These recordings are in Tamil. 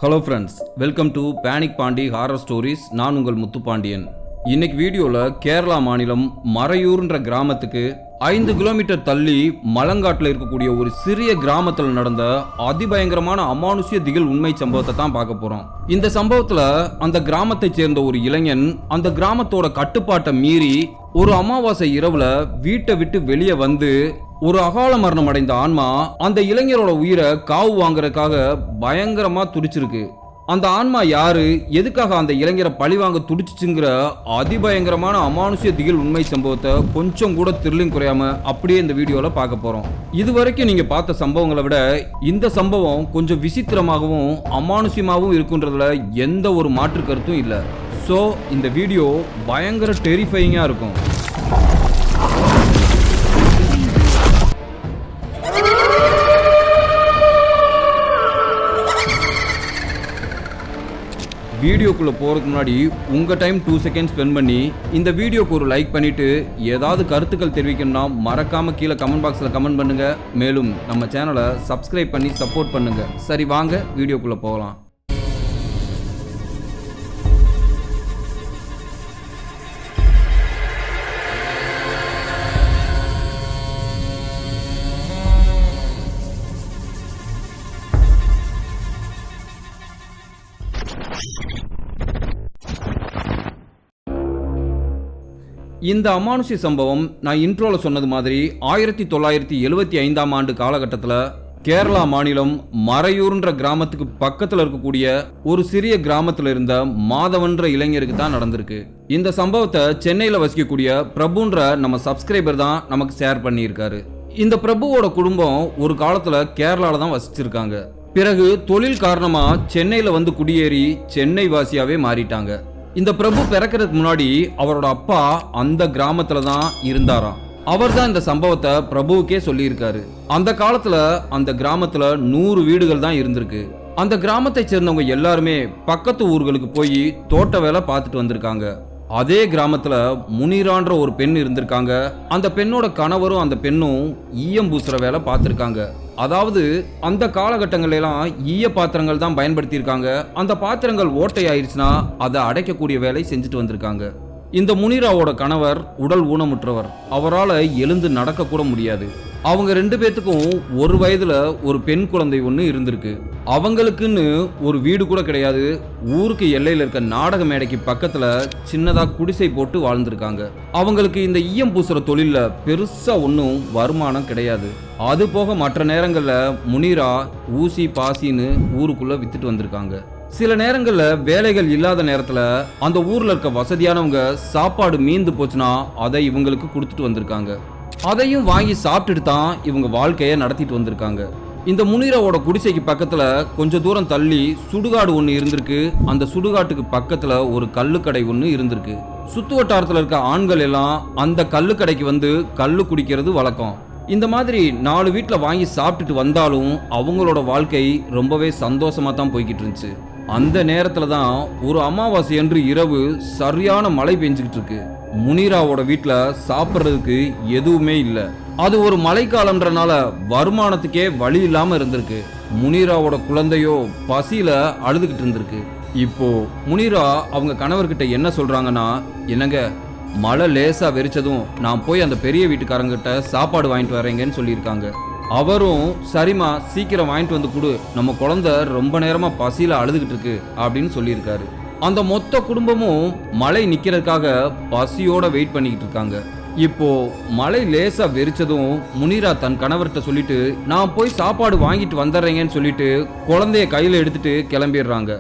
Hello friends, welcome to panic Pandi horror stories. நான் உங்கள் முத்துப்பாண்டியன். இன்னைக்கு வீடியோவில் கேரளா மாநிலம் மறையூர்ன்ற கிராமத்துக்கு 5 கிலோமீட்டர் தள்ளி மலங்காட்டில் இருக்கக்கூடிய ஒரு சிறிய கிராமத்தில் நடந்த அதிபயங்கரமான அமானுஷ்ய திகில் உண்மை சம்பவத்தை தான் பார்க்க போறோம். இந்த சம்பவத்தில் அந்த கிராமத்தை சேர்ந்த ஒரு இளைஞன் அந்த கிராமத்தோட கட்டுப்பாட்டை மீறி ஒரு அமாவாசை இரவுல வீட்டை விட்டு வெளியே வந்து ஒரு அகால மரணம் அடைந்த ஆன்மா அந்த இளைஞரோட உயிரை காவு வாங்குறதுக்காக பயங்கரமா துடிச்சிருக்கு. அந்த ஆன்மா யாரு, எதுக்காக அந்த இளைஞரை பழிவாங்க துடிச்சுங்கிற அதிபயங்கரமான அமானுஷ்ய திகில் உண்மை சம்பவத்தை கொஞ்சம் கூட த்ரில்லிங் குறையாம அப்படியே இந்த வீடியோல பார்க்க போறோம். இதுவரைக்கும் நீங்க பார்த்த சம்பவங்களை விட இந்த சம்பவம் கொஞ்சம் விசித்திரமாகவும் அமானுஷ்யமாகவும் இருக்குன்றதுல எந்த ஒரு மாற்று கருத்தும் இல்லை. ஸோ இந்த வீடியோ பயங்கர டெரிஃபையிங்கா இருக்கும். வீடியோக்குள்ளே போகிறதுக்கு முன்னாடி உங்கள் டைம் 2 செகண்ட்ஸ் ஸ்பெண்ட் பண்ணி இந்த வீடியோக்கு ஒரு லைக் பண்ணிவிட்டு ஏதாவது கருத்துக்கள் தெரிவிக்கணும்னா மறக்காமல் கீழே கமெண்ட் பாக்ஸில் கமெண்ட் பண்ணுங்கள். மேலும் நம்ம சேனலை சப்ஸ்கிரைப் பண்ணி சப்போர்ட் பண்ணுங்கள். சரி, வாங்க வீடியோக்குள்ளே போகலாம். இந்த அமானுஷ்ய சம்பவம் நான் இன்ட்ரோல சொன்னது மாதிரி 1975ஆம் ஆண்டு காலகட்டத்தில் கேரளா மாநிலம் மறையூர்ன்ற கிராமத்துக்கு பக்கத்தில் இருக்கக்கூடிய ஒரு சிறிய கிராமத்தில் இருந்த மாதவன்ற இளைஞருக்கு தான் நடந்திருக்கு. இந்த சம்பவத்தை சென்னையில் வசிக்கக்கூடிய பிரபுன்ற நம்ம சப்ஸ்கிரைபர் தான் நமக்கு ஷேர் பண்ணியிருக்காரு. இந்த பிரபுவோட குடும்பம் ஒரு காலத்தில் கேரளாவில் தான் வசிச்சிருக்காங்க. பிறகு தொழில் காரணமா சென்னையில் வந்து குடியேறி சென்னை வாசியாவே மாறிட்டாங்க. இந்த பிரபு பிறக்கிறதுக்கு முன்னாடி அவரோட அப்பா அந்த கிராமத்துல தான் இருந்தாராம். அவர் தான் இந்த சம்பவத்தை பிரபுவுக்கே சொல்லியிருக்காரு. அந்த காலத்துல அந்த கிராமத்துல 100 வீடுகள் தான் இருந்திருக்கு. அந்த கிராமத்தை சேர்ந்தவங்க எல்லாருமே பக்கத்து ஊர்களுக்கு போய் தோட்ட வேலை பார்த்துட்டு வந்திருக்காங்க. அதே கிராமத்துல முனிரான்ற ஒரு பெண் இருந்திருக்காங்க. அந்த பெண்ணோட கணவரும் அந்த பெண்ணும் ஈயம் பூசுற வேலை பார்த்துருக்காங்க. அதாவது அந்த காலகட்டங்களெல்லாம் ஈய பாத்திரங்கள் தான் பயன்படுத்தியிருக்காங்க. அந்த பாத்திரங்கள் ஓட்டை ஆயிடுச்சுன்னா அதை அடைக்கக்கூடிய வேலை செஞ்சுட்டு வந்திருக்காங்க. இந்த முனிராவோட கணவர் உடல் ஊனமுற்றவர். அவரால் எழுந்து நடக்க கூட முடியாது. அவங்க 2 பேத்துக்கும் ஒரு வயதுல ஒரு பெண் குழந்தை ஒன்று இருந்திருக்கு. அவங்களுக்குன்னு ஒரு வீடு கூட கிடையாது. ஊருக்கு எல்லையில் இருக்க நாடக மேடைக்கு பக்கத்துல சின்னதா குடிசை போட்டு வாழ்ந்திருக்காங்க. அவங்களுக்கு இந்த ஈயம் பூசுற தொழில பெருசா ஒன்றும் வருமானம் கிடையாது. அது போக மற்ற நேரங்கள்ல முனிரா ஊசி பாசின்னு ஊருக்குள்ள வித்துட்டு வந்திருக்காங்க. சில நேரங்கள்ல வேலைகள் இல்லாத நேரத்துல அந்த ஊர்ல இருக்க வசதியானவங்க சாப்பாடு மீந்து போச்சுன்னா அதை இவங்களுக்கு கொடுத்துட்டு வந்திருக்காங்க. அதையும் வாங்கி சாப்பிட்டுட்டு தான் இவங்க வாழ்க்கையை நடத்திட்டு வந்திருக்காங்க. இந்த முனிராவோட குடிசைக்கு பக்கத்துல கொஞ்சம் தூரம் தள்ளி சுடுகாடு ஒன்று இருந்திருக்கு. அந்த சுடுகாட்டுக்கு பக்கத்துல ஒரு கல்லுக்கடை ஒன்று இருந்திருக்கு. சுத்து வட்டாரத்தில் இருக்க ஆண்கள் எல்லாம் அந்த கல்லுக்கடைக்கு வந்து கல்லு குடிக்கிறது வழக்கம். இந்த மாதிரி 4 வீட்டில் வாங்கி சாப்பிட்டுட்டு வந்தாலும் அவங்களோட வாழ்க்கை ரொம்பவே சந்தோஷமா தான் போய்கிட்டு இருந்துச்சு. அந்த நேரத்துல தான் ஒரு அமாவாசை அன்று இரவு சரியான மழை பெஞ்சுக்கிட்டு இருக்கு. முனிராவோட வீட்டில் சாப்பிட்றதுக்கு எதுவுமே இல்லை. அது ஒரு மழைக்காலம்ன்றனால வருமானத்துக்கே வழி இல்லாம இருந்திருக்கு. முனிராவோட குழந்தையோ பசியில அழுதுகிட்டு இருந்திருக்கு. இப்போ முனிரா அவங்க கணவர்கிட்ட என்ன சொல்றாங்கன்னா, என்னங்க, மழை லேசா வெறிச்சதும் நான் போய் அந்த பெரிய வீட்டுக்காரங்கிட்ட சாப்பாடு வாங்கிட்டு வரேங்கன்னு சொல்லியிருக்காங்க. அவரும் சரிம்மா, சீக்கிரம் வாங்கிட்டு வந்து கொடு, நம்ம குழந்தை ரொம்ப நேரமா பசியில அழுதுகிட்டு இருக்கு அப்படின்னு சொல்லியிருக்காரு. அந்த மொத்த குடும்பமும் மழை நிக்கிறதுக்காக பசியோட வெயிட் பண்ணிக்கிட்டு இருக்காங்க. இப்போ மழை லேசா வெறிச்சதும் முனிரா தன் கணவர்கிட்ட சொல்லிட்டு நான் போய் சாப்பாடு வாங்கிட்டு வந்துடுறேங்கன்னு சொல்லிட்டு குழந்தைய கையில எடுத்துட்டு கிளம்பிடுறாங்க.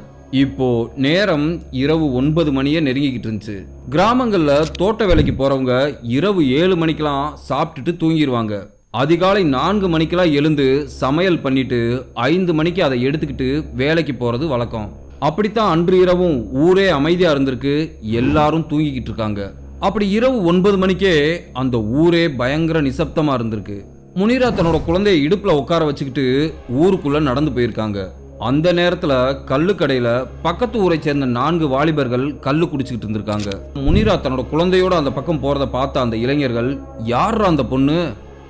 இப்போ நேரம் இரவு 9 மணியே நெருங்கிக்கிட்டு இருந்துச்சு. கிராமங்கள்ல தோட்ட வேலைக்கு போறவங்க இரவு 7 மணிக்கெல்லாம் சாப்பிட்டுட்டு தூங்கிடுவாங்க. அதிகாலை 4 மணிக்கெல்லாம் எழுந்து சமையல் பண்ணிட்டு 5 மணிக்கு அதை எடுத்துக்கிட்டு வேலைக்கு போறது வழக்கம். அப்படித்தான் அன்று இரவும் ஊரே அமைதியா இருந்திருக்கு. எல்லாரும் தூங்கிக்கிட்டு இருக்காங்க. அப்படி இரவு 9 மணிக்கே அந்த ஊரே பயங்கர நிசப்தமா இருந்திருக்கு. முனிரா தன்னோட குழந்தைய இடுப்புல உட்கார வச்சுக்கிட்டு ஊருக்குள்ள நடந்து போயிருக்காங்க. அந்த நேரத்துல கல்லுக்கடையில பக்கத்து ஊரை சேர்ந்த 4 வாலிபர்கள் கல்லு குடிச்சுக்கிட்டு இருந்திருக்காங்க. முனிரா தன்னோட குழந்தையோட அந்த பக்கம் போறத பார்த்த அந்த இளைஞர்கள், யார் அந்த பொண்ணு,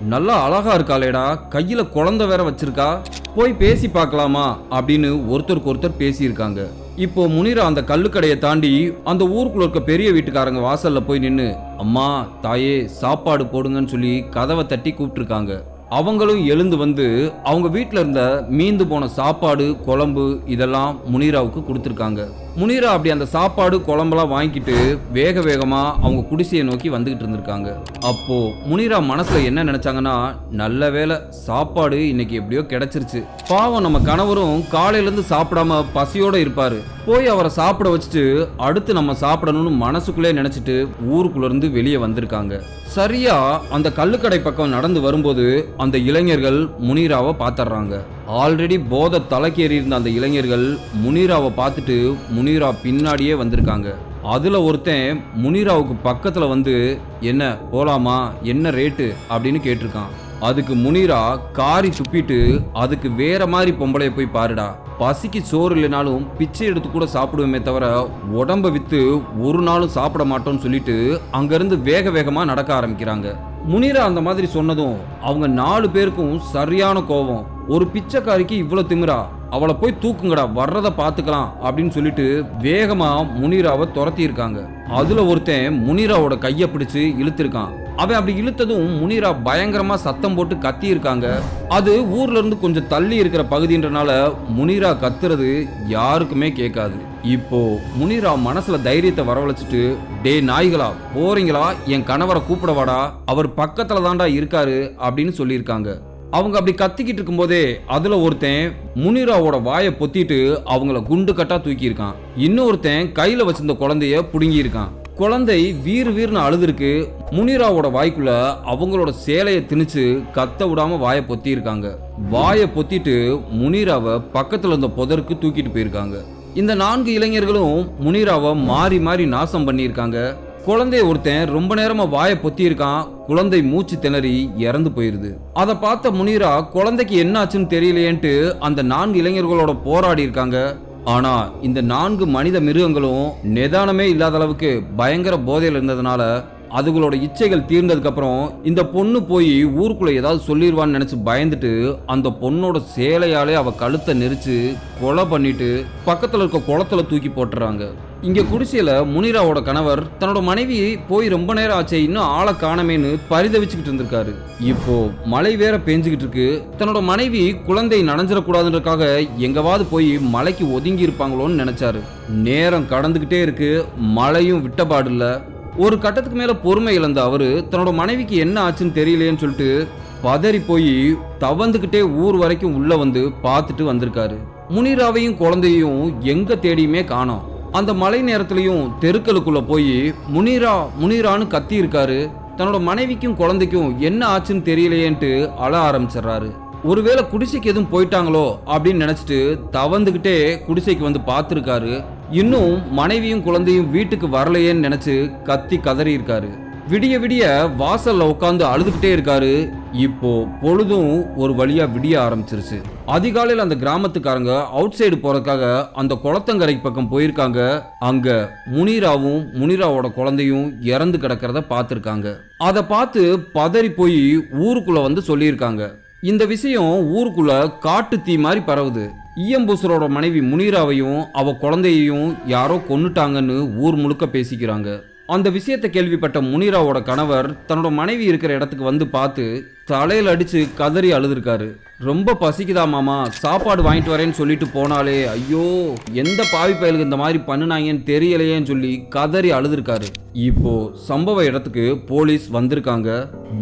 நல்லா அழகா இருக்காளேடா, கையில குழந்தை வேற வச்சிருக்கா, போய் பேசி பார்க்கலாமா அப்படின்னு ஒருத்தருக்கு ஒருத்தர் பேசியிருக்காங்க. இப்போ முனிரா அந்த கல்லுக்கடையை தாண்டி அந்த ஊருக்குள்ள இருக்க பெரிய வீட்டுக்காரங்க வாசல்ல போய் நின்னு, அம்மா தாயே சாப்பாடு போடுங்கன்னு சொல்லி கதவை தட்டி கூப்பிட்டுருக்காங்க. அவங்களும் எழுந்து வந்து அவங்க வீட்டில் இருந்த மீந்து போன சாப்பாடு குழம்பு இதெல்லாம் முனிராவுக்கு கொடுத்துருக்காங்க. முனிரா அப்படி அந்த சாப்பாடு குழம்பெல்லாம் வாங்கிட்டு வேக வேகமா அவங்க குடிசையை நோக்கி வந்துகிட்டு இருந்திருக்காங்க. அப்போ முனிரா மனசுல என்ன நினைச்சாங்கன்னா, நல்ல வேளை சாப்பாடு இன்னைக்கு எப்படியோ கிடைச்சிருச்சு, பாவம் நம்ம கணவரும் காலையில இருந்து சாப்பிடாம பசியோட இருப்பாரு, போய் அவரை சாப்பிட வச்சுட்டு அடுத்து நம்ம சாப்பிடணும்னு மனசுக்குள்ளே நினைச்சிட்டு ஊருக்குள்ள இருந்து வெளியே வந்திருக்காங்க. சரியா அந்த கல்லுக்கடை பக்கம் நடந்து வரும்போது அந்த இளைஞர்கள் முனிராவை பார்த்துடுறாங்க. ஆல்ரெடி போதை தலைக்கேறி இருந்த அந்த இளைஞர்கள் முனிராவை பார்த்துட்டு முனிரா பின்னாடியே வந்திருக்காங்க. அதுல ஒருத்தன் முனிராவுக்கு பக்கத்துல வந்து, என்ன போலாமா, என்ன ரேட்டு அப்படின்னு கேட்டிருக்கான். அதுக்கு முனிரா காரி துப்பிட்டு, அதுக்கு வேற மாதிரி பொம்பளைய போய் பாருடா, பசிக்கு சோறு இல்லைனாலும் பிச்சை எடுத்து கூட சாப்பிடுவோமே தவிர உடம்ப வித்து ஒரு நாளும் சாப்பிட மாட்டோம்னு சொல்லிட்டு அங்கிருந்து வேக வேகமா நடக்க ஆரம்பிக்கிறாங்க. முனிரா அந்த மாதிரி சொன்னதும் அவங்க 4 பேருக்கும் சரியான கோபம். ஒரு பிச்சைக்காரிக்கு இவ்வளவு திமிரா, அவளை போய் தூக்குங்கடா, வர்றத பாத்துக்கலாம் அப்படின்னு சொல்லிட்டு வேகமா முனிராவை துரத்தி இருக்காங்க. அதுல ஒருத்தன் முனிராவோட கைய பிடிச்சு இழுத்திருக்கான். அவன் அப்படி இழுத்ததும் முனிரா பயங்கரமா சத்தம் போட்டு கத்தி இருக்காங்க. அது ஊர்ல இருந்து கொஞ்சம் தள்ளி இருக்கிற பகுதின்றனால முனிரா கத்துறது யாருக்குமே கேட்காது. இப்போ முனிரா மனசுல தைரியத்தை வரவழைச்சிட்டு, டே நாய்களா போறீங்களா, என் கணவரை கூப்பிடவாடா, அவர் பக்கத்துல தாண்டா இருக்காரு அப்படின்னு சொல்லியிருக்காங்க. அவங்க அப்படி கத்திக்கிட்டு இருக்கும் போதே அதுல ஒருத்தன் முனிராவோட வாயை பொத்திட்டு அவங்கள குண்டு கட்டா தூக்கி இருக்கான். இன்னொருத்தன் கையில வச்சிருந்த குழந்தைய புடுங்கி இருக்கான். குழந்தை வீர்னு அழுதுருக்கு. முனிராவோட வாய்க்குள்ள அவங்களோட சேலையை திணிச்சு கத்த விடாம வாயை பொத்தி இருக்காங்க. வாயை பொத்திட்டு முனிராவை பக்கத்துல இருந்த புதருக்கு தூக்கிட்டு போயிருக்காங்க. இந்த 4 இளைஞர்களும் முனிராவை மாறி மாறி நாசம் பண்ணியிருக்காங்க. குழந்தைய ஒருத்தன் ரொம்ப நேரமா வாயை பொத்தி இருக்கான். குழந்தை மூச்சு திணறி இறந்து போயிருது. அதை பார்த்த முனிரா குழந்தைக்கு என்ன ஆச்சுன்னு தெரியலையேன்ட்டு அந்த 4 இளைஞர்களோட போராடி இருக்காங்க. ஆனா இந்த 4 மனித மிருகங்களும் நிதானமே இல்லாத அளவுக்கு பயங்கர போதையில் இருந்ததுனால அதுகளோட இச்சைகள் தீர்ந்ததுக்கு அப்புறம் இந்த பொண்ணு போய் ஊருக்குள்ள ஏதாவது சொல்லிடுவான்னு நினைச்சு பயந்துட்டு அந்த பொண்ணோட சேலையாலே அவ கழுத்தை நெரிச்சு கொலை பண்ணிட்டு பக்கத்துல இருக்க குளத்துல தூக்கி போட்டுறாங்க. இங்க குடிசையில முனிராவோட கணவர் தன்னோட மனைவி போய் ரொம்ப நேரம் ஆச்சே, இன்னும் ஆளை காணமேன்னு பரிதவிச்சுக்கிட்டு இருந்திருக்காரு. இப்போ மழை வேற பெஞ்சுக்கிட்டு இருக்கு. தன்னோட மனைவி குழந்தை நனைஞ்சிடக்கூடாதுன்றதுக்காக எங்கவாது போய் மலைக்கு ஒதுங்கி இருப்பாங்களோன்னு நினைச்சாரு. நேரம் கடந்துகிட்டே இருக்கு, மழையும் விட்டபாடு இல்ல. ஒரு கட்டத்துக்கு மேல பொறுமை இழந்த அவரு தன்னோட மனைவிக்கு என்ன ஆச்சுன்னு தெரியலையேன்னு சொல்லிட்டு பதறி போய் தவந்துகிட்டே ஊர் வரைக்கும் உள்ள வந்து பார்த்துட்டு வந்திருக்காரு. முனிராவையும் குழந்தையும் எங்க தேடியுமே காணோம். அந்த மழை நேரத்திலையும் தெருக்களுக்குள்ள போய் முனிரான்னு கத்தி இருக்காரு. தன்னோட மனைவிக்கும் குழந்தைக்கும் என்ன ஆச்சுன்னு தெரியலையேன்ட்டு அழ ஆரம்பிச்சிடறாரு. ஒருவேளை குடிசைக்கு எதுவும் போயிட்டாங்களோ அப்படின்னு நினைச்சிட்டு தவந்துகிட்டே குடிசைக்கு வந்து பார்த்துருக்காரு. இன்னும் மனைவியும் குழந்தையும் வீட்டுக்கு வரலையேன்னு நினைச்சு கத்தி கதறி இருக்காரு. விடிய விடிய வாசல்ல உட்காந்து அழுதுகிட்டே இருக்காரு. இப்போ பொழுதும் ஒரு வழியா விடிய ஆரம்பிச்சிருச்சு. அதிகாலையில் அந்த கிராமத்துக்காரங்க அவுட் சைடு போறதுக்காக அந்த குளத்தங்கரை பக்கம் போயிருக்காங்க. அங்க முனிராவும் முனிராவோட குழந்தையும் இறந்து கிடக்கிறத பார்த்துருக்காங்க. அதை பார்த்து பதறி போய் ஊருக்குள்ள வந்து சொல்லியிருக்காங்க. இந்த விஷயம் ஊருக்குள்ள காட்டு தீ மாதிரி பரவுது. ஈயம்பூசரோட மனைவி முனிராவையும் அவ குழந்தையையும் யாரோ கொன்னுட்டாங்கன்னு ஊர் முழுக்க பேசிக்கிறாங்க. அந்த விஷயத்தை கேள்விப்பட்ட முனிராவோட கணவர் தன்னோட மனைவி இருக்கிற இடத்துக்கு வந்து பார்த்து தலையில அடிச்சு கதறி அழுதுருக்காரு. ரொம்ப பசிக்குதா மாமா, சாப்பாடு வாங்கிட்டு வரேன்னு சொல்லிட்டு போனாலே, ஐயோ எந்த பாவி பயலுக்கு இந்த மாதிரி பண்ணுனாங்கன்னு தெரியலையேன்னு சொல்லி கதறி அழுதுருக்காரு. இப்போ சம்பவ இடத்துக்கு போலீஸ் வந்திருக்காங்க.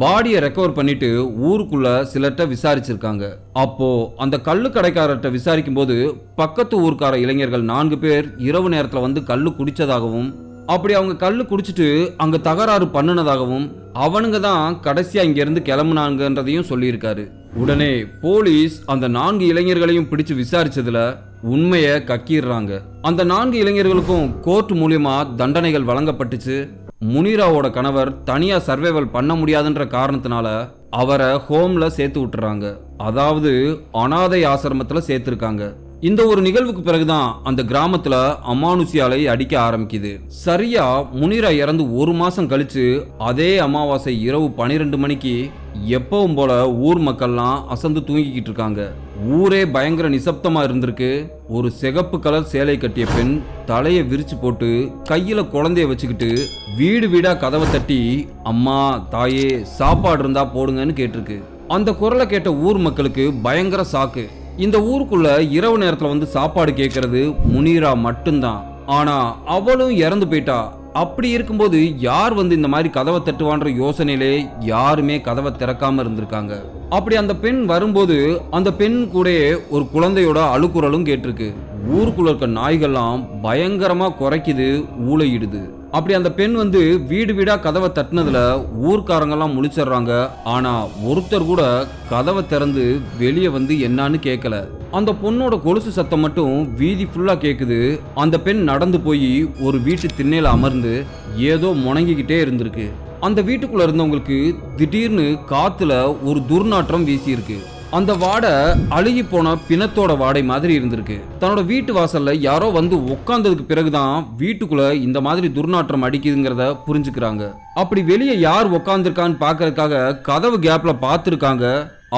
பாடியை ரெக்கவர் பண்ணிட்டு ஊருக்குள்ள சிலர்கிட்ட விசாரிச்சிருக்காங்க. அப்போ அந்த கள்ளு கடைக்காரர்கிட்ட விசாரிக்கும் போது பக்கத்து ஊர்க்கார இளைஞர்கள் 4 பேர் இரவு நேரத்துல வந்து கள்ளு குடிச்சதாகவும், அப்படி அவங்க கல்லு குடிச்சிட்டு அங்க தகராறு பண்ணுனதாகவும், அவனுங்க தான் கடைசியா இங்க இருந்து கிளம்புனாங்கன்றதையும் சொல்லியிருக்காரு. உடனே போலீஸ் அந்த 4 இளைஞர்களையும் பிடிச்சு விசாரிச்சதுல உண்மையை கக்கிடுறாங்க. அந்த 4 இளைஞர்களுக்கும் கோர்ட் மூலியமா தண்டனைகள் வழங்கப்பட்டுச்சு. முனிராவோட கணவர் தனியா சர்வைவல் பண்ண முடியாதுன்ற காரணத்தினால அவரை ஹோம்ல சேர்த்து விட்டுறாங்க. அதாவது அனாதை ஆசிரமத்துல சேர்த்திருக்காங்க. இந்த ஒரு நிகழ்வுக்கு பிறகுதான் அந்த கிராமத்துல அமானுஷ்ய அலை அடிக்க ஆரம்பிக்குது. சரியா முனிரா இறந்து 1 மாசம் கழிச்சு அதே அமாவாசை இரவு 12 மணிக்கு எப்பவும் போல ஊர் மக்கள்லாம் அசந்து தூங்கிக்கிட்டு இருக்காங்க. ஊரே பயங்கர நிசப்தமா இருந்திருக்கு. ஒரு சிகப்பு கலர் சேலை கட்டிய பெண் தலையை விரிச்சு போட்டு கையில குழந்தைய வச்சுக்கிட்டு வீடு வீடா கதவை தட்டி, அம்மா தாயே சாப்பாடு இருந்தா போடுங்கன்னு கேட்டிருக்கு. அந்த குரலை கேட்ட ஊர் மக்களுக்கு பயங்கர சாக்கு. இந்த ஊருக்குள்ள இரவு நேரத்துல வந்து சாப்பாடு கேட்கறது முனிரா மட்டும்தான். ஆனா அவளும் இறந்து போயிட்டா. அப்படி இருக்கும்போது யார் வந்து இந்த மாதிரி கதவை தட்டுவான்ற யோசனையிலே யாருமே கதவை திறக்காம இருந்திருக்காங்க. அப்படி அந்த பெண் வரும்போது அந்த பெண் கூட ஒரு குழந்தையோட அழுக்குறலும் கேட்டிருக்கு. ஊருக்குள்ள இருக்க நாய்கள்லாம் பயங்கரமா குறைக்குது, ஊளையிடுது. அப்படி அந்த பெண் வந்து வீடு வீடா கதவை தட்டினதுல ஊர்க்காரங்கெல்லாம் முழிச்சிடுறாங்க. ஆனா ஒருத்தர் கூட கதவை திறந்து வெளியே வந்து என்னன்னு கேட்கல. அந்த பொண்ணோட கொலுசு சத்தம் மட்டும் வீதி ஃபுல்லா கேக்குது. அந்த பெண் நடந்து போய் ஒரு வீட்டு திண்ணையில அமர்ந்து ஏதோ முணங்கிக்கிட்டே இருந்திருக்கு. அந்த வீட்டுக்குள்ள இருந்தவங்களுக்கு திடீர்னு காத்துல ஒரு துர்நாற்றம் வீசி இருக்கு. அந்த வாடை அழுகி போன பிணத்தோட வாடை மாதிரி இருந்திருக்கு. தன்னோட வீட்டு வாசல்ல யாரோ வந்து உட்கார்ந்ததுக்கு பிறகுதான் வீட்டுக்குள்ள இந்த மாதிரி துர்நாற்றம் அடிக்குதுங்கிறத புரிஞ்சுக்கிறாங்க. அப்படி வெளியே யார் உட்கார்ந்துருக்கான்னு பாக்குறதுக்காக கதவு கேப்ல பார்த்துருக்காங்க.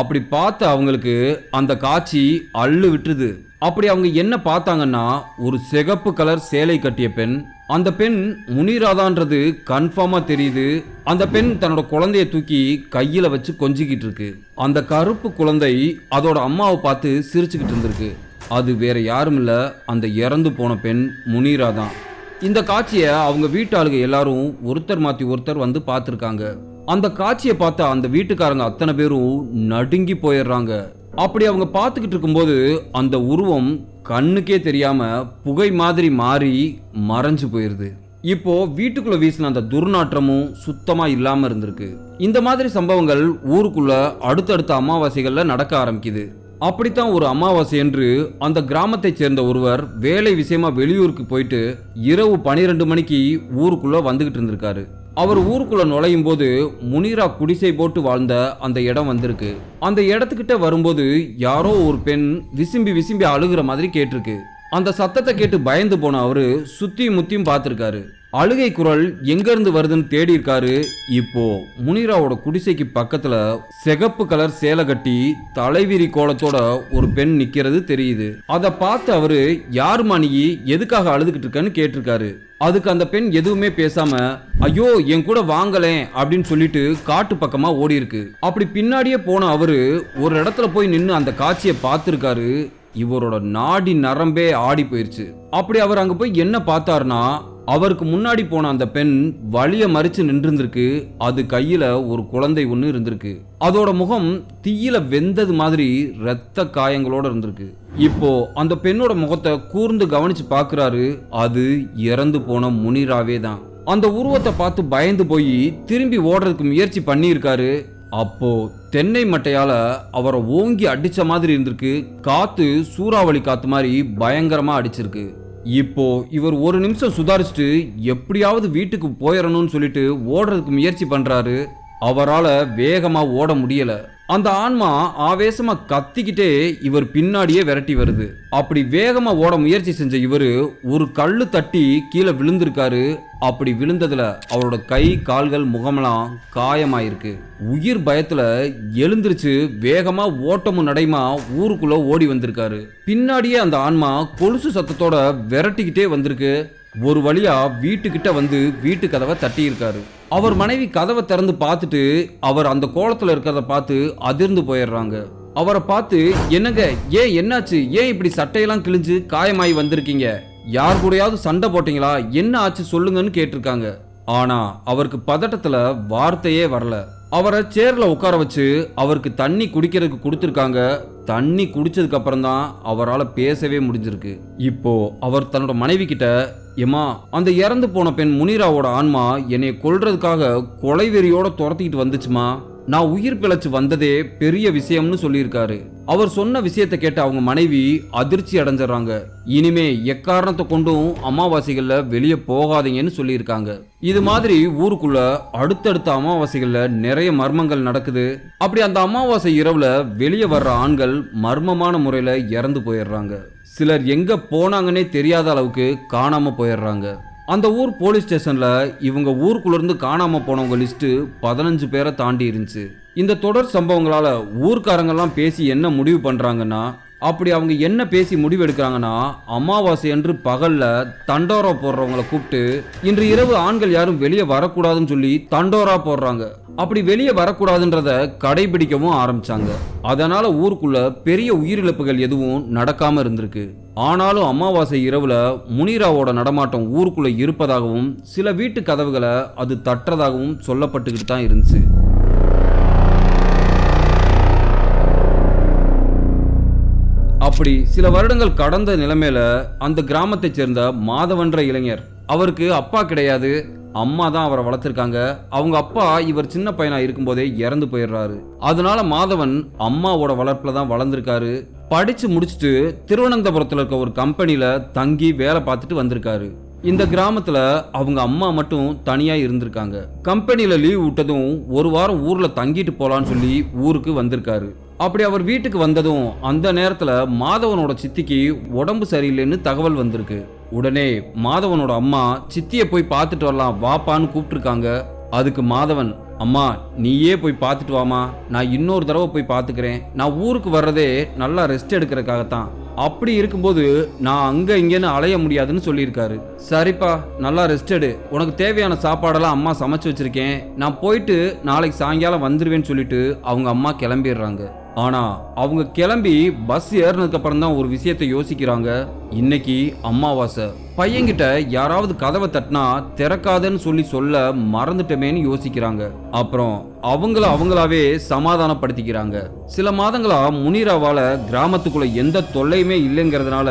அப்படி பார்த்து அவங்களுக்கு அந்த காட்சி அள்ளு விட்டுருது. அப்படி அவங்க என்ன பார்த்தாங்கன்னா, ஒரு சிகப்பு கலர் சேலை கட்டிய பெண். அந்த பெண் முனிராதான்றது கன்ஃபார்மா தெரியுது. அந்த பெண் தன்னோட குழந்தைய தூக்கி கையில வச்சு கொஞ்சிக்கிட்டு இருக்கு. அந்த கருப்பு குழந்தை அதோட அம்மாவை பார்த்து சிரிச்சுக்கிட்டு இருந்திருக்கு. அது வேற யாரும் இல்ல, அந்த இறந்து போன பெண் முனிரா தான். இந்த காட்சியை அவங்க வீட்டாளுங்க எல்லாரும் ஒருத்தர் மாத்தி ஒருத்தர் வந்து பார்த்துருக்காங்க. அந்த காட்சியை பார்த்த அந்த வீட்டுக்காரங்க அத்தனை பேரும் நடுங்கி போயிடுறாங்க. அப்படி அவங்க பார்த்துக்கிட்டு இருக்கும்போது அந்த உருவம் கண்ணுக்கே தெரியாம புகை மாதிரி மாறி மறைஞ்சு போயிருது. இப்போ வீட்டுக்குள்ள வீசின அந்த துர்நாற்றமும் சுத்தமா இல்லாம இருந்திருக்கு. இந்த மாதிரி சம்பவங்கள் ஊருக்குள்ள அடுத்தடுத்த அமாவாசைகள்ல நடக்க ஆரம்பிக்குது. அப்படித்தான் ஒரு அமாவாசை என்று அந்த கிராமத்தை சேர்ந்த ஒருவர் வேலை விஷயமா வெளியூருக்கு போயிட்டு இரவு 12 மணிக்கு ஊருக்குள்ள வந்துகிட்டு இருந்திருக்காரு. அவர் ஊருக்குள்ள நுழையும் போது முனிரா குடிசை போட்டு வாழ்ந்த அந்த இடம் வந்திருக்கு. அந்த இடத்துக்கிட்ட வரும்போது யாரோ ஒரு பெண் விசும்பி விசும்பி அழுகிற மாதிரி கேட்டிருக்கு. அந்த சத்தத்தை கேட்டு பயந்து போன அவரு சுத்தி முத்தியும் பார்த்திருக்காரு. அழுகை குரல் எங்க இருந்து வருதுன்னு தேடி இருக்காரு. இப்போ முனிராவோட குடிசைக்கு பக்கத்துல சிகப்பு கலர் சேலை கட்டி தலைவிரி கோலத்தோட ஒரு பெண் நிக்கிறது தெரியுது. அதை பார்த்து அவரு யாருமா நீ, எதுக்காக அழுதுகிட்டு இருக்கன்னு கேட்டிருக்காரு. அதுக்கு அந்த பெண் எதுவுமே பேசாம, ஐயோ என் கூட வாங்கலேன் அப்படின்னு சொல்லிட்டு காட்டு பக்கமா ஓடி இருக்கு. அப்படி பின்னாடியே போன அவரு ஒரு இடத்துல போய் நின்று அந்த காட்சியை பார்த்திருக்காரு. இவரோட நாடி நரம்பே ஆடி போயிருச்சு. அப்படி அவர் அங்க போய் என்ன பார்த்தாருன்னா, அவருக்கு முன்னாடி போன அந்த பெண் வலிய மறிச்சு நின்றுருக்கு. அது கையில ஒரு குழந்தை ஒண்ணு இருந்திருக்கு. அதோட முகம் தீயில வெந்தது மாதிரி இரத்த காயங்களோட இருந்திருக்கு. இப்போ அந்த பெண்ணோட முகத்தை கூர்ந்து கவனிச்சு பாக்குறாரு. அது இறந்து போன முனிராவே தான். அந்த உருவத்தை பார்த்து பயந்து போய் திரும்பி ஓடுறதுக்கு முயற்சி பண்ணியிருக்காரு. அப்போ தென்னை மட்டையால அவரை ஓங்கி அடிச்ச மாதிரி இருந்திருக்கு. காத்து சூறாவளி காத்து மாதிரி பயங்கரமா அடிச்சிருக்கு. இப்போ இவர் ஒரு நிமிஷம் சுதாரிச்சுட்டு எப்படியாவது வீட்டுக்கு போயிடணும்னு சொல்லிட்டு ஓடுறதுக்கு முயற்சி பண்றாரு. அவரால் வேகமா ஓட முடியல. அந்த ஆன்மா ஆவேசமா கத்திக்கிட்டே இவர் பின்னாடியே விரட்டி வருது. அப்படி வேகமா ஓட முயற்சி செஞ்ச இவரு ஒரு கல்லு தட்டி கீழே விழுந்திருக்காரு. அப்படி விழுந்ததுல அவரோட கை கால்கள் முகமெல்லாம் காயமாயிருக்கு. உயிர் பயத்துல எழுந்திருச்சு வேகமா ஓட்டமும் நடைமா ஊருக்குள்ள ஓடி வந்திருக்காரு. பின்னாடியே அந்த ஆன்மா கொலுசு சத்தத்தோட விரட்டிக்கிட்டே வந்திருக்கு. ஒரு வழியா வீட்டுக்கிட்ட வந்து வீட்டு கதவை தட்டி இருக்காரு. அவர் மனைவி கதவை திறந்து பார்த்துட்டு அவர் அந்த கோலத்துல இருக்கிறத பார்த்து அதிர்ந்து போயிடுறாங்க. அவரை பார்த்து, என்னங்க ஏன் என்னாச்சு, ஏன் இப்படி சட்டையெல்லாம் கிழிஞ்சு காயமாயி வந்திருக்கீங்க, யார் கூடயாவது சண்டை போட்டீங்களா, என்ன ஆச்சு சொல்லுங்கன்னு கேட்டிருக்காங்க. ஆனா அவருக்கு பதட்டத்துல வார்த்தையே வரல. அவரை சேர்ல உட்கார வச்சு அவருக்கு தண்ணி குடிக்கிறதுக்கு கொடுத்துருக்காங்க. தண்ணி குடிச்சதுக்கு அப்புறம் தான் அவரால் பேசவே முடிஞ்சிருக்கு. இப்போ அவர் தன்னோட மனைவி கிட்ட, ஏமா அந்த இறந்து போன பெண் முனிராவோட ஆன்மா என்னை கொல்றதுக்காக கொலைவெறியோட துரத்திக்கிட்டு வந்துச்சுமா, நான் உயிர் பிழைச்சு வந்ததே பெரிய விஷயம்னு சொல்லியிருக்காரு. அவர் சொன்ன விஷயத்தை கேட்ட அவங்க மனைவி அதிர்ச்சி அடைஞ்சிடறாங்க. இனிமே எக்காரணத்தை கொண்டும் அமாவாசைகள்ல வெளியே போகாதீங்கன்னு சொல்லியிருக்காங்க. இது மாதிரி ஊருக்குள்ள அடுத்தடுத்த அமாவாசைகள்ல நிறைய மர்மங்கள் நடக்குது. அப்படி அந்த அமாவாசை இரவுல வெளியே வர்ற ஆண்கள் மர்மமான முறையில இறந்து போயிடுறாங்க. சிலர் எங்க போனாங்கன்னே தெரியாத அளவுக்கு காணாம போயிடுறாங்க. அந்த ஊர் போலீஸ் ஸ்டேஷன்ல இவங்க ஊருக்குள்ள இருந்து காணாம போனவங்க லிஸ்ட் 15 பேரை தாண்டி இருந்துச்சு. இந்த தொடர் சம்பவங்களால ஊர்க்காரங்கெல்லாம் பேசி என்ன முடிவு பண்றாங்கன்னா, அப்படி அவங்க என்ன பேசி முடிவு எடுக்கிறாங்கன்னா, அமாவாசை அன்று பகல்ல தண்டோரா போடுறவங்களை கூப்பிட்டு இன்று இரவு ஆண்கள் யாரும் வெளியே வரக்கூடாதுன்னு சொல்லி தண்டோரா போடுறாங்க. அப்படி வெளியே வரக்கூடாதுன்றத கடைபிடிக்கவும் ஆரம்பிச்சாங்க. அதனால ஊருக்குள்ள பெரிய உயிரிழப்புகள் எதுவும் நடக்காம இருந்திருக்கு. ஆனாலும் அமாவாசை இரவுல முனிராவோட நடமாட்டம் ஊருக்குள்ள இருப்பதாகவும் சில வீட்டு கதவுகளை அது தட்டுறதாகவும் சொல்லப்பட்டுக்கிட்டு தான் இருந்துச்சு. அப்படி சில வருடங்கள் கடந்த நிலைமையில அந்த கிராமத்தை சேர்ந்த மாதவன்ற இளைஞர், அவருக்கு அப்பா கிடையாது, அம்மா தான் அவரை வளர்த்திருக்காங்க. அவங்க அப்பா இவர் சின்ன பையனா இருக்கும்போதே இறந்து போயிடுறாரு. அதனால மாதவன் அம்மாவோட வளர்ப்புல தான் வளர்ந்திருக்காரு. படிச்சு முடிச்சுட்டு திருவனந்தபுரத்துல இருக்க ஒரு கம்பெனில தங்கி வேலை பார்த்துட்டு வந்திருக்காரு. இந்த கிராமத்துல அவங்க அம்மா மட்டும் தனியா இருந்திருக்காங்க. கம்பெனில லீவ் விட்டதும் ஒரு வாரம் ஊர்ல தங்கிட்டு போலான்னு சொல்லி ஊருக்கு வந்திருக்காரு. அப்படி அவர் வீட்டுக்கு வந்ததும் அந்த நேரத்துல மாதவனோட சித்திக்கு உடம்பு சரியில்லைன்னு தகவல் வந்திருக்கு. உடனே மாதவனோட அம்மா சித்தியை போய் பார்த்துட்டு வரலாம் வாப்பான்னு கூப்பிட்டுருக்காங்க. அதுக்கு மாதவன், அம்மா நீயே போய் பார்த்துட்டு வாமா, நான் இன்னொரு தடவை போய் பார்த்துக்கிறேன், நான் ஊருக்கு வர்றதே நல்லா ரெஸ்ட் எடுக்கிறதுக்காகத்தான், அப்படி இருக்கும்போது நான் அங்க இங்கன்னு அலைய முடியாதுன்னு சொல்லியிருக்காரு. சரிப்பா நல்லா ரெஸ்ட் எடு, உனக்கு தேவையான சாப்பாடெல்லாம் அம்மா சமைச்சு வச்சிருக்கேன், நான் போயிட்டு நாளைக்கு சாயங்காலம் வந்துருவேன்னு சொல்லிட்டு அவங்க அம்மா கிளம்பிடுறாங்க. ஆனா அவங்க கிளம்பி பஸ் ஏறினதுக்கு அப்புறம் தான் ஒரு விஷயத்தை யோசிக்கிறாங்க. இன்னைக்கு அமாவாசை, பையன்கிட்ட யாராவது கதவை தட்டினா திறக்காதன்னு சொல்ல மறந்துட்டமேன்னு யோசிக்கிறாங்க. அப்புறம் அவங்களாவே சமாதானப்படுத்திக்கிறாங்க. சில மாதங்களா முனிராவால கிராமத்துக்குள்ள எந்த தொல்லையுமே இல்லைங்கிறதுனால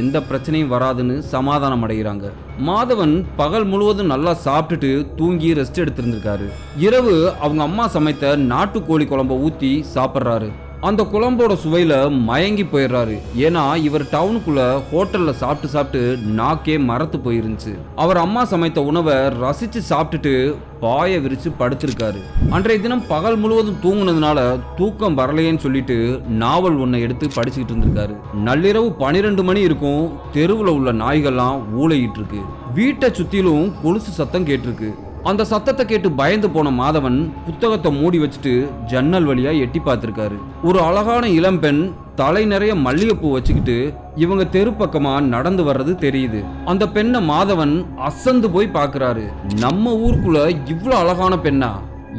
எந்த பிரச்சனையும் வராதுன்னு சமாதானம் அடைகிறாங்க. மாதவன் பகல் முழுவதும் நல்லா சாப்பிட்டுட்டு தூங்கி ரெஸ்ட் எடுத்திருந்திருக்காரு. இரவு அவங்க அம்மா சமைத்த நாட்டுக்கோழி குழம்ப ஊத்தி சாப்பிட்றாரு. அந்த குழம்போட சுவையில மயங்கி போயிடுறாரு. ஏன்னா இவர் டவுனுக்குள்ள ஹோட்டல்ல சாப்பிட்டு நாக்கே மரத்து போயிருந்துச்சு. அவர் அம்மா சமைத்த உணவை ரசிச்சு சாப்பிட்டுட்டு பாய விரிச்சு படுத்திருக்காரு. அன்றைய தினம் பகல் முழுவதும் தூங்குனதுனால தூக்கம் வரலையேன்னு சொல்லிட்டு நாவல் ஒன்றை எடுத்து படிச்சுக்கிட்டு இருந்திருக்காரு. நள்ளிரவு 12 மணி இருக்கும். தெருவுல உள்ள நாய்கள்லாம் ஊளையிட்டு இருக்கு. வீட்டை சுத்திலும் கொலுசு சத்தம் கேட்டிருக்கு. அந்த சத்தத்தை கேட்டு பயந்து போன மாதவன் புத்தகத்தை மூடி வச்சுட்டு ஜன்னல் வழியா எட்டி பார்த்திருக்காரு. ஒரு அழகான இளம்பெண் தலை நிறைய மல்லிகைப்பூ வச்சுக்கிட்டு இவங்க தெரு பக்கமா நடந்து வர்றது தெரியுது. அந்த பெண்ணை மாதவன் அசந்து போய் பார்க்கறாரு. நம்ம ஊருக்குள்ள இவ்வளவு அழகான பெண்ணா,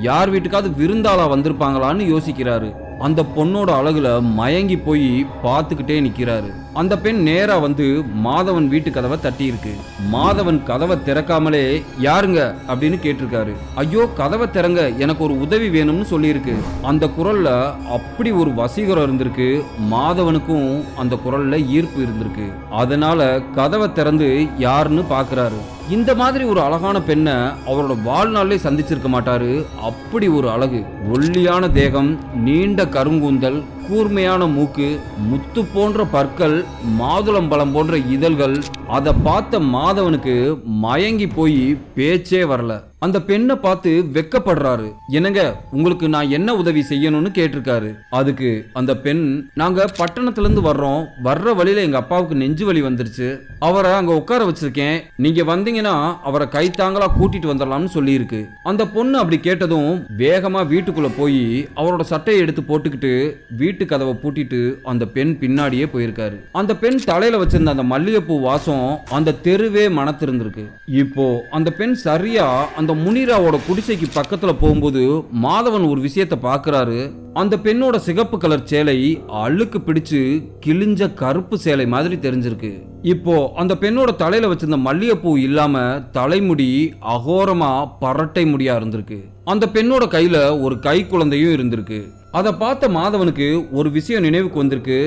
யார் வீட்டுக்காவது விருந்தாளா வந்திருப்பாங்களான்னு யோசிக்கிறாரு. அந்த பொண்ணோட அழகுல மயங்கி போய் பார்த்துக்கிட்டே நிக்கிறாரு. அந்த பெண் நேரா வந்து மாதவன் வீட்டு கதவை தட்டி இருக்கு. மாதவன் கதவை திறக்காமலே யாருங்க அப்படின்னு கேட்டிருக்காரு. ஐயோ கதவை திறங்க, எனக்கு ஒரு உதவி வேணும்னு சொல்லியிருக்கு. அந்த குரல்ல அப்படி ஒரு வசீகரம் இருந்திருக்கு. மாதவனுக்கும் அந்த குரல்ல ஈர்ப்பு இருந்திருக்கு. அதனால கதவை திறந்து யாருன்னு பாக்குறாரு. இந்த மாதிரி ஒரு அழகான பெண்ணை அவரோட வாழ்நாளே சந்திச்சிருக்க மாட்டாரு. அப்படி ஒரு அழகு, ஒல்லியான தேகம், நீண்ட கருங்கூந்தல், கூர்மையான மூக்கு, முத்து போன்ற பற்கள், மாதுளம்பழம் போன்ற இதழ்கள். அதை பார்த்த மாதவனுக்கு மயங்கி போய் பேச்சே வரல. அந்த பெண்ணை பார்த்து வெக்கப்படுறாரு. என்னங்க உங்களுக்கு நான் என்ன உதவி செய்யணும்னு கேட்டிருக்காரு. அதுக்கு அந்த பெண், நாங்க பட்டணத்துல இருந்து வர்றோம், வர்ற வழியில எங்க அப்பாவுக்கு நெஞ்சு வலி வந்துருச்சு, அவரை அங்க உட்கார வச்சிருக்கேன், நீங்க வந்தீங்கன்னா அவரை கைத்தாங்களா கூட்டிட்டு வந்துடலாம்னு சொல்லி இருக்கு. அந்த பொண்ணு அப்படி கேட்டதும் வேகமா வீட்டுக்குள்ள போய் அவரோட சட்டையை எடுத்து போட்டுக்கிட்டு வீட்டு கதவை பூட்டிட்டு அந்த பெண் பின்னாடியே போயிருக்காரு. அந்த பெண் தலையில வச்சிருந்த அந்த மல்லிகைப்பூ வாசம் அந்த தெருவே மணத்திருந்திருக்கு. இப்போ அந்த பெண் சரியா அந்த முனிராவோட குடிசைக்கு பக்கத்துல போகும்போது மாதவன் ஒரு விஷயத்தை பாக்குறாரு. அந்த பெண்ணோட சிகப்பு கலர் சேலை அழுக்கு பிடிச்சு கிழிஞ்ச கருப்பு சேலை மாதிரி தெரிஞ்சிருக்கு. இப்போ அந்த பெண்ணோட தலையில வச்சிருந்த மல்லிகைப்பூ இல்லாம தலைமுடி அகோரமா பரட்டை முடியா இருந்திருக்கு. அந்த பெண்ணோட கையில ஒரு கை குழந்தையும் இருந்திருக்கு. அதை பார்த்த மாதவனுக்கு ஒரு விஷயம் நினைவுக்கு வந்திருக்கு.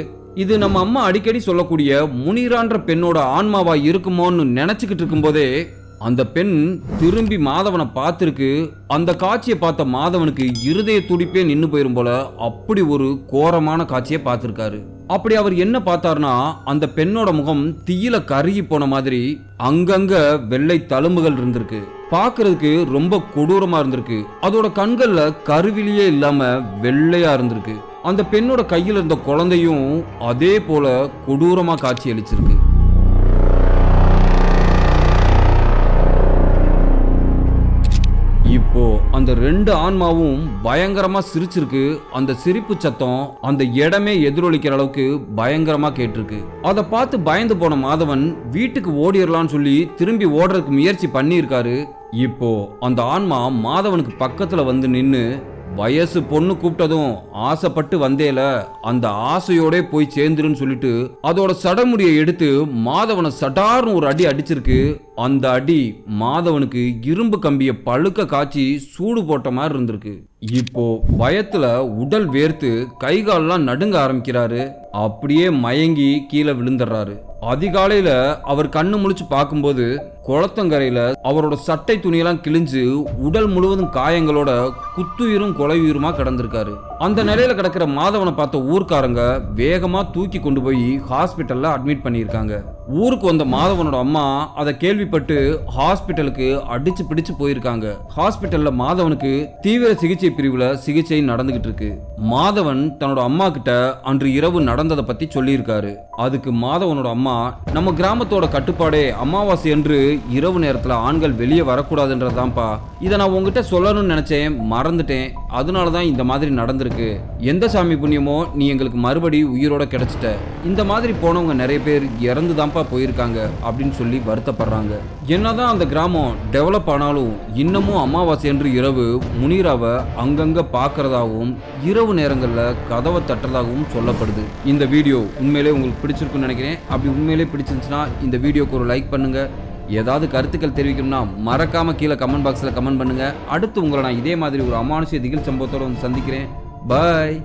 இது நம்ம அம்மா அடிக்கடி சொல்லக்கூடிய முனிரான்ற பெண்ணோட ஆன்மாவா இருக்குமோன்னு நினைச்சுக்கிட்டு இருக்கும் போதே அந்த பெண் திரும்பி மாதவனை பார்த்திருக்கு. அந்த காட்சியை பார்த்த மாதவனுக்கு இருதய துடிப்பே நின்னு போயிரும் போல அப்படி ஒரு கோரமான காட்சியை பார்த்திருக்காரு. அப்படி அவர் என்ன பார்த்தாருன்னா, அந்த பெண்ணோட முகம் தீயில கருகி போன மாதிரி அங்கங்க வெள்ளை தழும்புகள் இருந்திருக்கு. பார்க்கிறதுக்கு ரொம்ப கொடூரமா இருந்திருக்கு. அதோட கண்கள்ல கருவிலியே இல்லாம வெள்ளையா இருந்திருக்கு. அந்த பெண்ணோட கையில் இருந்த குழந்தையும் அதே போல கொடூரமா காட்சி அளிச்சிருக்கு. இப்போ அந்த 2 ஆன்மாவும் பயங்கரமா சிரிச்சிருக்கு. அந்த சிரிப்பு சத்தம் அந்த இடமே எதிரொலிக்கிற அளவுக்கு பயங்கரமா கேட்டிருக்கு. அதை பார்த்து பயந்து போன மாதவன் வீட்டுக்கு ஓடிடலான்னு சொல்லி திரும்பி ஓடுறதுக்கு முயற்சி பண்ணியிருக்காரு. இப்போ அந்த ஆன்மா மாதவனுக்கு பக்கத்துல வந்து நின்னு, வயசு பொண்ணு கூப்பிட்டதும் ஆசைப்பட்டு வந்தேல, அந்த ஆசையோட போய் சேர்ந்துருன்னு சொல்லிட்டு அதோட சடமுடியை எடுத்து மாதவனை சடார்னு ஒரு அடி அடிச்சிருக்கு. அந்த அடி மாதவனுக்கு இரும்பு கம்பிய பழுக்க காய்ச்சி சூடு போட்ட மாதிரி இருந்திருக்கு. இப்போ பயத்துல உடல் வேர்த்து கைகாலெல்லாம் நடுங்க ஆரம்பிக்கிறாரு. அப்படியே மயங்கி கீழே விழுந்துடுறாரு. அதிகாலையில அவர் கண்ணு முழிச்சு பார்க்கும்போது குளத்தங்கரையில அவரோட சட்டை துணியெல்லாம் கிழிஞ்சு உடல் முழுவதும் காயங்களோட குத்துயிரும் கொலையுயிருமா கிடந்திருக்காரு. அந்த நிலையில கிடக்கிற மாதவனை பார்த்த ஊர்க்காரங்க வேகமா தூக்கி கொண்டு போய் ஹாஸ்பிட்டல்ல அட்மிட் பண்ணியிருக்காங்க. ஊருக்கு வந்த மாதவனோட அம்மா அதை கேள்விப்பட்டு ஹாஸ்பிட்டலுக்கு அடிச்சு பிடிச்சு போயிருக்காங்க. ஹாஸ்பிட்டல்ல மாதவனுக்கு தீவிர சிகிச்சை பிரிவுல சிகிச்சை நடந்துகிட்டு இருக்கு. மாதவன் தன்னோட அம்மா கிட்ட அன்று இரவு நடந்ததை பத்தி சொல்லியிருக்காரு. அதுக்கு மாதவனோட அம்மா, நம்ம கிராமத்தோட கட்டுப்பாடே அமாவாசை என்று இரவு நேரத்துல ஆண்கள் வெளியே வரக்கூடாதுன்றதான்ப்பா. இதை நான் உங்ககிட்ட சொல்லணும்னு நினைச்சேன், மறந்துட்டேன். அதனாலதான் இந்த மாதிரி நடந்திருக்கு. எந்த சாமி புண்ணியமோ நீ எங்களுக்கு மறுபடி உயிரோட கிடைச்சிட்ட. இந்த மாதிரி போனவங்க நிறைய பேர் இறந்துதான்ப்பா போயிருக்காங்க அப்படின்னு சொல்லி வருத்தப்படுறாங்க. என்னதான் அந்த கிராமம் டெவலப் ஆனாலும் இன்னமும் அமாவாசை என்று இரவு முனீராவை அங்கங்க பார்க்கறதாகவும் இரவு நேரங்கள்ல கதவை தட்டுறதாகவும் சொல்லப்படுது. இந்த வீடியோ உண்மையிலே உங்களுக்கு பிடிச்சிருக்குன்னு நினைக்கிறேன். அப்படி உண்மையிலே பிடிச்சிருந்துச்சுன்னா இந்த வீடியோக்கு ஒரு லைக் பண்ணுங்க. ஏதாவது கருத்துக்கள் தெரிவிக்கணும்னா மறக்காம கீழே கமெண்ட் பாக்ஸ்ல கமெண்ட் பண்ணுங்க. அடுத்து உங்களை நான் இதே மாதிரி ஒரு அமானுஷ்ய திகில் சம்பவத்தோட வந்து சந்திக்கிறேன். பாய்.